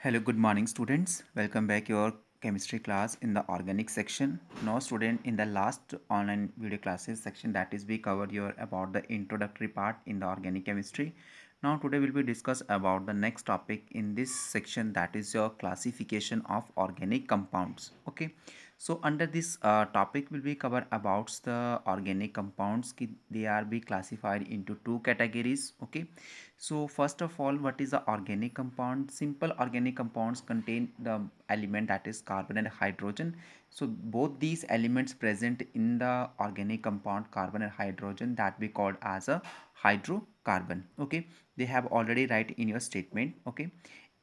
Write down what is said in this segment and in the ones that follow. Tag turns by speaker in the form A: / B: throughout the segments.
A: Hello, good morning students. Welcome back your chemistry class in the organic section. Now student, in the last online video classes section, that is we covered your about the introductory part in the organic chemistry. Now today we'll be discuss about the next topic in this section, that is your classification of organic compounds. Okay, so under this topic will be cover about the organic compounds. They are be classified into two categories. Okay, so first of all, what is the organic compound? Simple organic compounds contain the element that is carbon and hydrogen. So both these elements present in the organic compound carbon and hydrogen, that we called as a hydrocarbon. Okay, they have already write in your statement. Okay,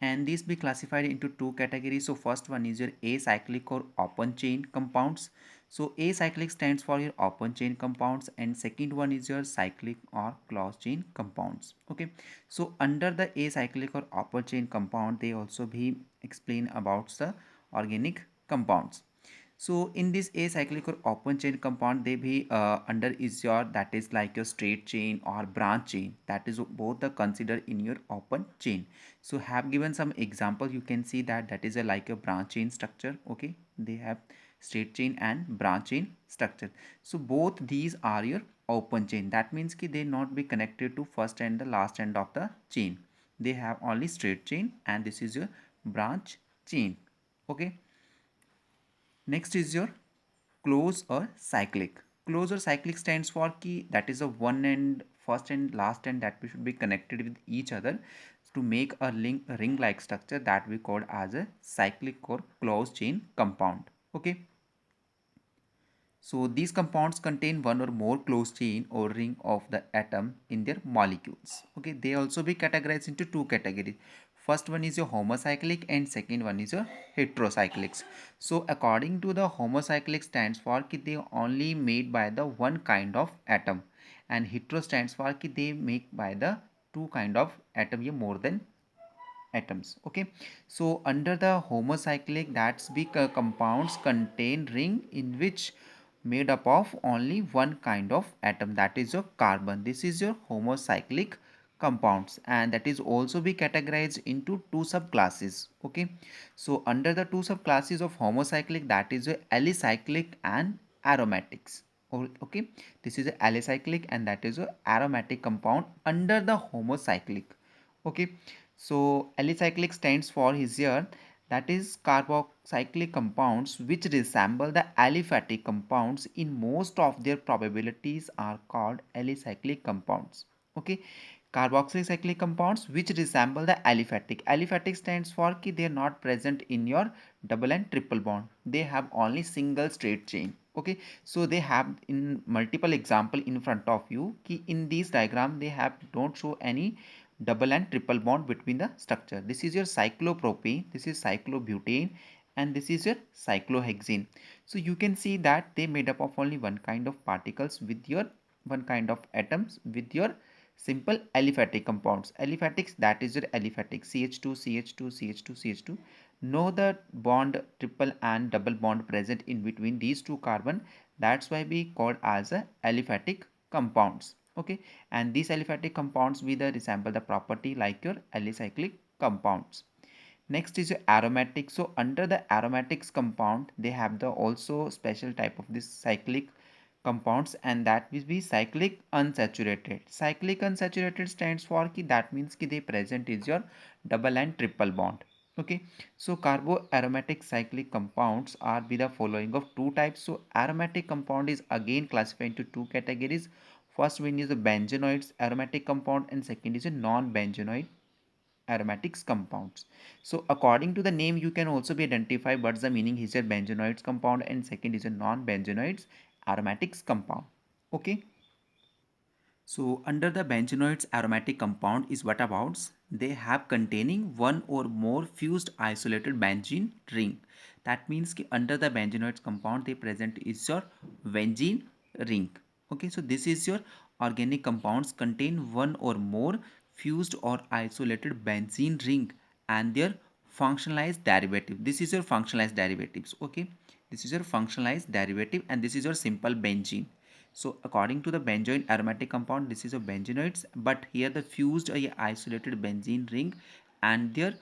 A: and these be classified into two categories. So first one is your acyclic or open chain compounds. So acyclic stands for your open chain compounds, and second one is your cyclic or closed chain compounds. Okay, so under the acyclic or open chain compound, they also be explain about the organic compounds. So in this acyclic or open chain compound, they be under is your, that is like your straight chain or branch chain, that is both are considered in your open chain. So have given some example, you can see that that is a like a branch chain structure. Okay, they have straight chain and branch chain structure. So both these are your open chain, that means ki they not be connected to first and the last end of the chain. They have only straight chain, and this is your branch chain. Okay, next is your close or cyclic. Close or cyclic stands for key, that is a one and first and last end that we should be connected with each other to make a link ring like structure, that we call as a cyclic or closed chain compound. Okay, so these compounds contain one or more closed chain or ring of the atom in their molecules. Okay, they also be categorized into two categories. First one is your homocyclic and second one is your heterocyclics. So according to the homocyclic stands for कि they only made by the one kind of atom, and hetero stands for कि they make by the two kind of atom, या more than atoms. Okay, so under the homocyclic, that's big compounds contain ring in which made up of only one kind of atom, that is your carbon. This is your homocyclic compounds, and that is also be categorized into two subclasses. Okay, so under the two subclasses of homocyclic, that is your alicyclic and aromatics. Okay, this is a alicyclic and that is a aromatic compound under the homocyclic. Okay, so alicyclic stands for here, that is carboxylic compounds which resemble the aliphatic compounds in most of their probabilities are called alicyclic compounds. Okay, carboxylic compounds which resemble the aliphatic. Aliphatic stands for कि they are not present in your double and triple bond. They have only single straight chain. Okay, so they have in multiple example in front of you कि in this diagram they have don't show any double and triple bond between the structure. This is your cyclopropane, this is cyclobutane, and this is your cyclohexane. So you can see that they made up of only one kind of particles with your one kind of atoms with your simple aliphatic compounds. Aliphatics, that is your aliphatic CH2 CH2 CH2 CH2. No the bond triple and double bond present in between these two carbon, that's why we called as a aliphatic compounds. Okay, and these aliphatic compounds will resemble the property like your alicyclic compounds. Next is your aromatic. So under the aromatics compound, they have the also special type of this cyclic compounds, and that will be cyclic unsaturated. Cyclic unsaturated stands for कि that means कि they present is your double and triple bond. Okay, so carbo aromatic cyclic compounds are be the following of two types. So aromatic compound is again classified into two categories. First one is the benzenoids aromatic compound, and second is a non-benzenoid aromatics compounds. So according to the name, you can also be identified what's the meaning is a benzenoids compound, and second is a non-benzenoids aromatics compound. Okay. So under the benzenoids aromatic compound is what about? They have containing one or more fused isolated benzene ring. That means कि under the benzenoids compound they present is your benzene ring. Okay, so this is your organic compounds contain one or more fused or isolated benzene ring and their functionalized derivative. This is your functionalized derivatives. Okay, this is your functionalized derivative, and this is your simple benzene. So according to the benzoin aromatic compound, this is a benzenoids, but here the fused or isolated benzene ring and their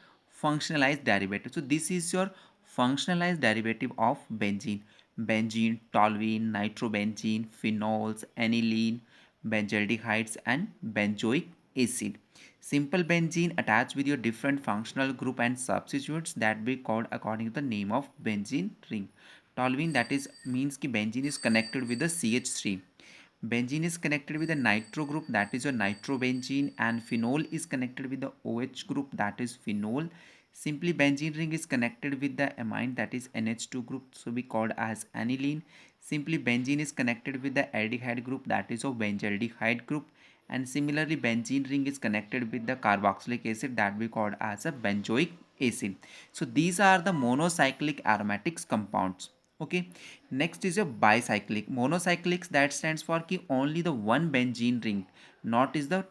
A: functionalized derivative. So this is your functionalized derivative of benzene. Benzene, toluene, nitrobenzene, phenols, aniline, benzaldehydes and benzoic acid. Simple benzene attached with your different functional group and substitutes that be called according to the name of benzene ring. Toluene, that is means ki benzene is connected with the CH3. Benzene is connected with the nitro group, that is your nitrobenzene, and phenol is connected with the OH group, that is phenol. Simply benzene ring is connected with the amine, that is NH2 group, so we called as aniline. Simply benzene is connected with the aldehyde group, that is a benzaldehyde group. And similarly benzene ring is connected with the carboxylic acid, that we called as a benzoic acid. So these are the monocyclic aromatics compounds. Okay, next is a bicyclic. Monocyclics, that stands for ki only the one benzene ring, not is the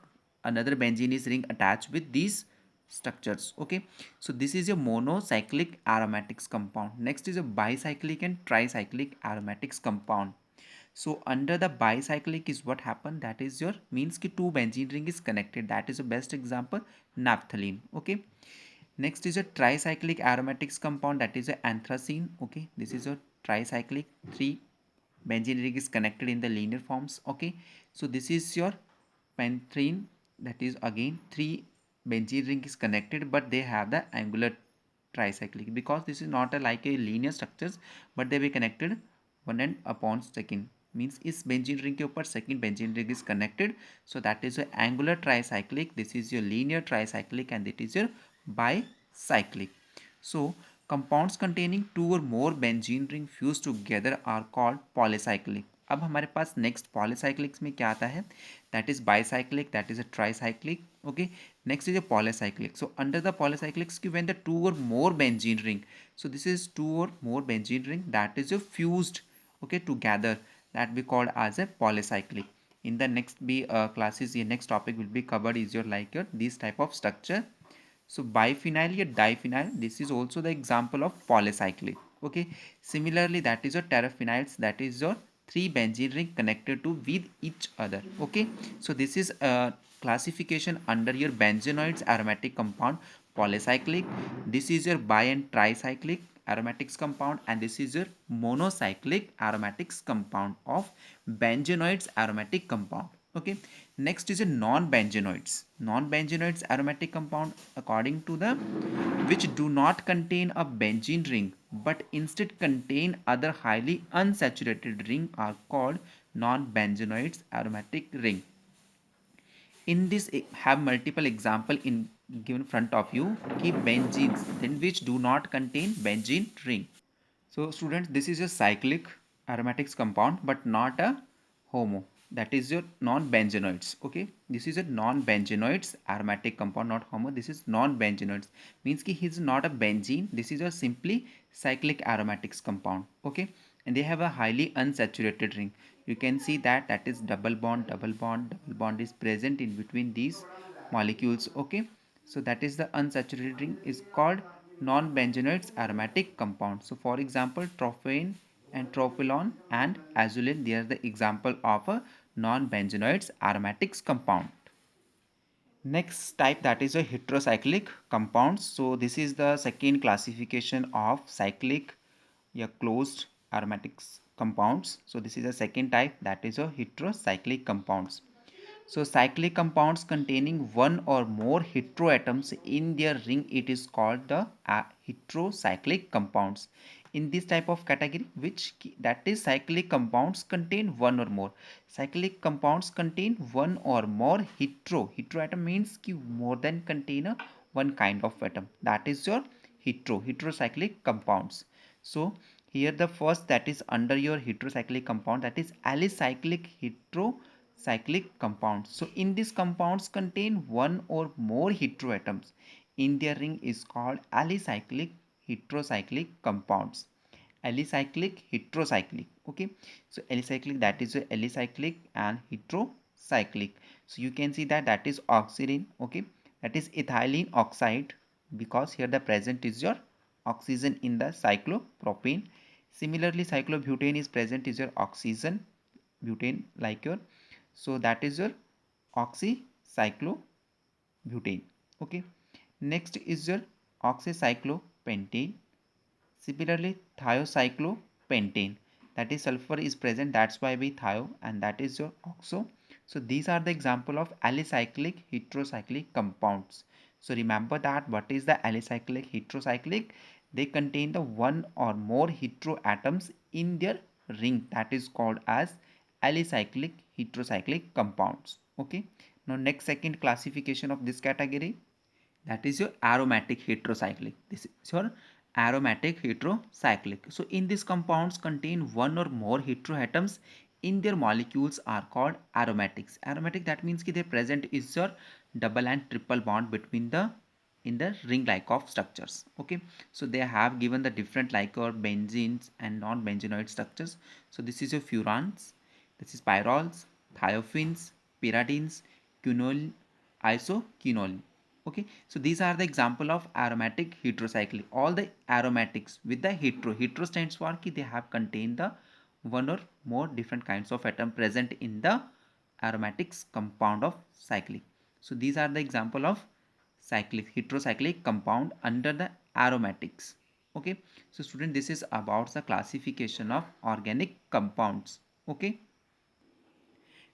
A: another benzene is ring attached with these structures. Okay, so this is a monocyclic aromatics compound. Next is a bicyclic and tricyclic aromatics compound. So under the bicyclic is what happened, that is your means ki two benzene ring is connected, that is the best example, naphthalene. Okay, next is a tricyclic aromatics compound, that is a anthracene. Okay, this is a tricyclic, three benzene ring is connected in the linear forms. Okay, so this is your penthrene, that is again three benzene ring is connected, but they have the angular tricyclic because this is not a like a linear structures, but they be connected one and upon second, means इस benzene ring के ऊपर second benzene ring is connected, so that is a angular tricyclic. This is your linear tricyclic and it is your bicyclic. So compounds containing two or more benzene ring fused together are called polycyclic. अब हमारे पास next पॉलीसाइक्लिक्स में क्या आता है, that is bicyclic, that is a tricyclic. Okay, next is a polycyclic. So under the polycyclics, when the two or more benzene ring, so this is two or more benzene ring that is fused, okay, together, that we called as a polycyclic. In the next be classes, the next topic will be covered is your like your this type of structure. So biphenyl or diphenyl, this is also the example of polycyclic. Okay, similarly that is your teraphenyls, that is your three benzene ring connected to with each other. Okay, so this is a classification under your benzenoids aromatic compound polycyclic. This is your bi and tricyclic aromatics compound, and this is your monocyclic aromatics compound of benzenoids aromatic compound. Okay, next is a non-benzenoids. Non-benzenoids aromatic compound according to the which do not contain a benzene ring but instead contain other highly unsaturated ring are called non-benzenoids aromatic ring. In this have multiple example in given front of you ki benzenes in which do not contain benzene ring. So students, this is a cyclic aromatics compound but not a homo. That is your non-benzenoids. Okay, this is a non-benzenoids aromatic compound, not homo. This is non-benzenoids. Means ki he is not a benzene. This is a simply cyclic aromatics compound. Okay, and they have a highly unsaturated ring. You can see that that is double bond, double bond, double bond is present in between these molecules. Okay, so that is the unsaturated ring is called non-benzenoids aromatic compound. So for example, tropane and tropylon and azulene, they are the example of a non-benzenoids aromatics compound. Next type, that is a heterocyclic compounds. So this is the second classification of cyclic, yeah, closed aromatics compounds. So this is a second type, that is a heterocyclic compounds. So cyclic compounds containing one or more heteroatoms in their ring, it is called the heterocyclic compounds. In this type of category, which that is cyclic compounds contain one or more. Cyclic compounds contain one or more heteroatom means ki more than contain a one kind of atom. That is your heterocyclic compounds. So here the first that is under your heterocyclic compound, that is alicyclic heterocyclic compounds. So in these compounds contain one or more heteroatoms in their ring is called alicyclic heterocyclic compounds. Alicyclic heterocyclic. Okay, so alicyclic, that is alicyclic and heterocyclic. So you can see that that is oxygen. Okay, that is ethylene oxide because here the present is your oxygen in the cyclopropane. Similarly cyclobutane is present is your oxygen butane like your, so that is your oxycyclobutane. Okay, next is your oxycyclopentane. Similarly, thiocyclopentane, that is sulfur is present, that's why we thio, and that is your oxo. So these are the example of alicyclic heterocyclic compounds. So remember that what is the alicyclic heterocyclic? They contain the one or more heteroatoms in their ring, that is called as alicyclic heterocyclic compounds. Okay. Now next second classification of this category, that is your aromatic heterocyclic. This is your aromatic heterocyclic. So in these compounds contain one or more heteroatoms in their molecules are called aromatics. Aromatic, that means ki they present is your double and triple bond between the in the ring like of structures. Okay, so they have given the different like or benzenes and non-benzenoid structures. So this is your furans, this is pyrols, thiophene, pyridines, quinol, isoquinol. Okay, so these are the example of aromatic heterocyclic. All the aromatics with the hetero stands for ki they have contained the one or more different kinds of atom present in the aromatics compound of cyclic. So these are the example of cyclic heterocyclic compound under the aromatics. Okay, so student, this is about the classification of organic compounds. Okay.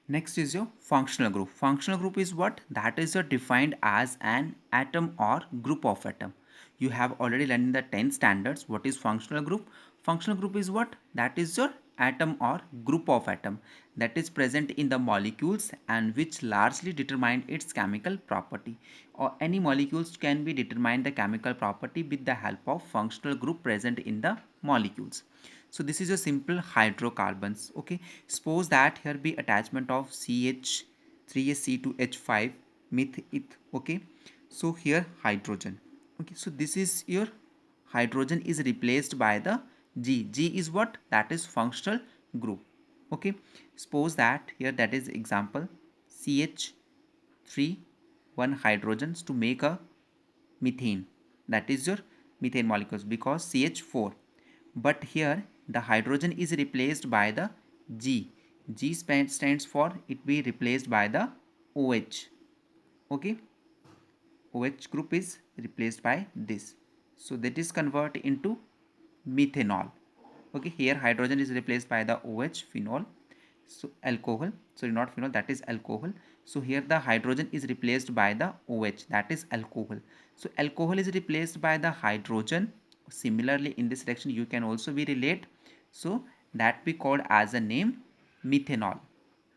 A: Next is your functional group. Functional group is what? That is defined as an atom or group of atom. You have already learned in the 10 standards what is functional group. Functional group is what? That is your atom or group of atom that is present in the molecules and which largely determine its chemical property. Or any molecules can be determined the chemical property with the help of functional group present in the molecules. So this is a simple hydrocarbons. Okay, suppose that here be attachment of CH3H2H5 methith. Okay, so here hydrogen. Okay, so this is your hydrogen is replaced by the G is what? That is functional group. Okay, suppose that here, that is example, CH3 one hydrogens to make a methane, that is your methane molecules because CH4. But here the hydrogen is replaced by the G stands for it be replaced by the OH. Okay, OH group is replaced by this, so that is convert into methanol. Okay, here hydrogen is replaced by the OH phenol, so alcohol, sorry not phenol, that is alcohol. So here the hydrogen is replaced by the OH, that is alcohol. So alcohol is replaced by the hydrogen. Similarly in this section you can also be relate, so that be called as a name methanol.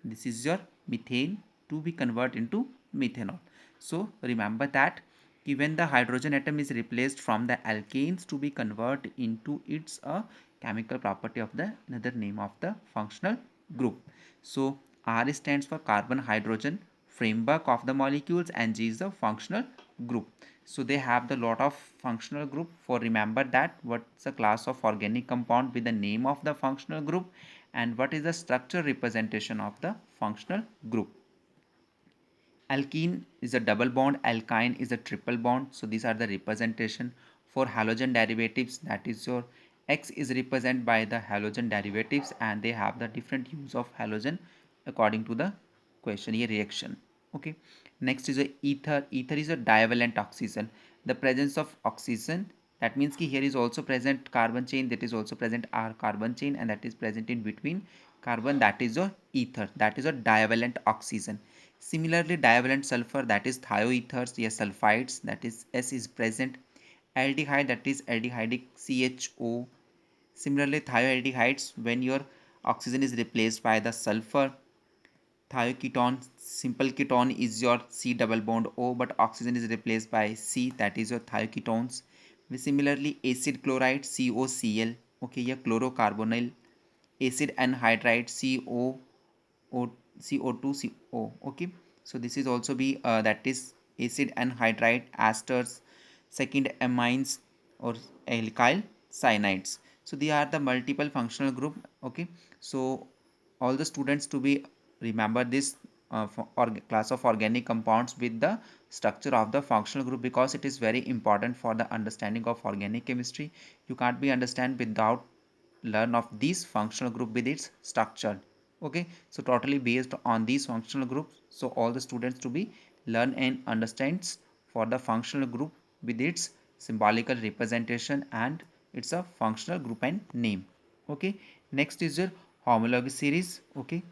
A: This is your methane to be converted into methanol. So remember that when the hydrogen atom is replaced from the alkanes to be converted into its a chemical property of the another name of the functional group. So R stands for carbon hydrogen framework of the molecules and G is the functional group. So they have the lot of functional group. For remember that what's the class of organic compound with the name of the functional group and what is the structure representation of the functional group. Alkene is a double bond, alkyne is a triple bond. So these are the representation. For halogen derivatives, that is your X is represented by the halogen derivatives and they have the different use of halogen according to the questionnaire reaction. Okay. Next is a ether. Ether is a divalent oxygen. The presence of oxygen, that means ki here is also present carbon chain, that is also present R carbon chain and that is present in between carbon, that is a ether, that is a divalent oxygen. Similarly, divalent sulfur, that is thioethers, yes, sulfides, that is S is present. Aldehyde, that is aldehydic CHO. Similarly, thioaldehydes, when your oxygen is replaced by the sulfur. Thioketone, simple ketone is your C double bond O, but oxygen is replaced by C, that is your thioketones. Similarly, acid chloride COCl, okay, yeah, chlorocarbonyl. Acid anhydride CO2CO, okay. So this is also be that is acid anhydride esters, second amines or alkyl cyanides. So they are the multiple functional group. Okay, so all the students to be remember this class of organic compounds with the structure of the functional group because it is very important for the understanding of organic chemistry. You can't be understand without learn of these functional group with its structure. Okay, so totally based on these functional groups, so all the students to be learn and understands for the functional group with its symbolical representation, and it's a functional group and name. Okay, next is your homology series. Okay,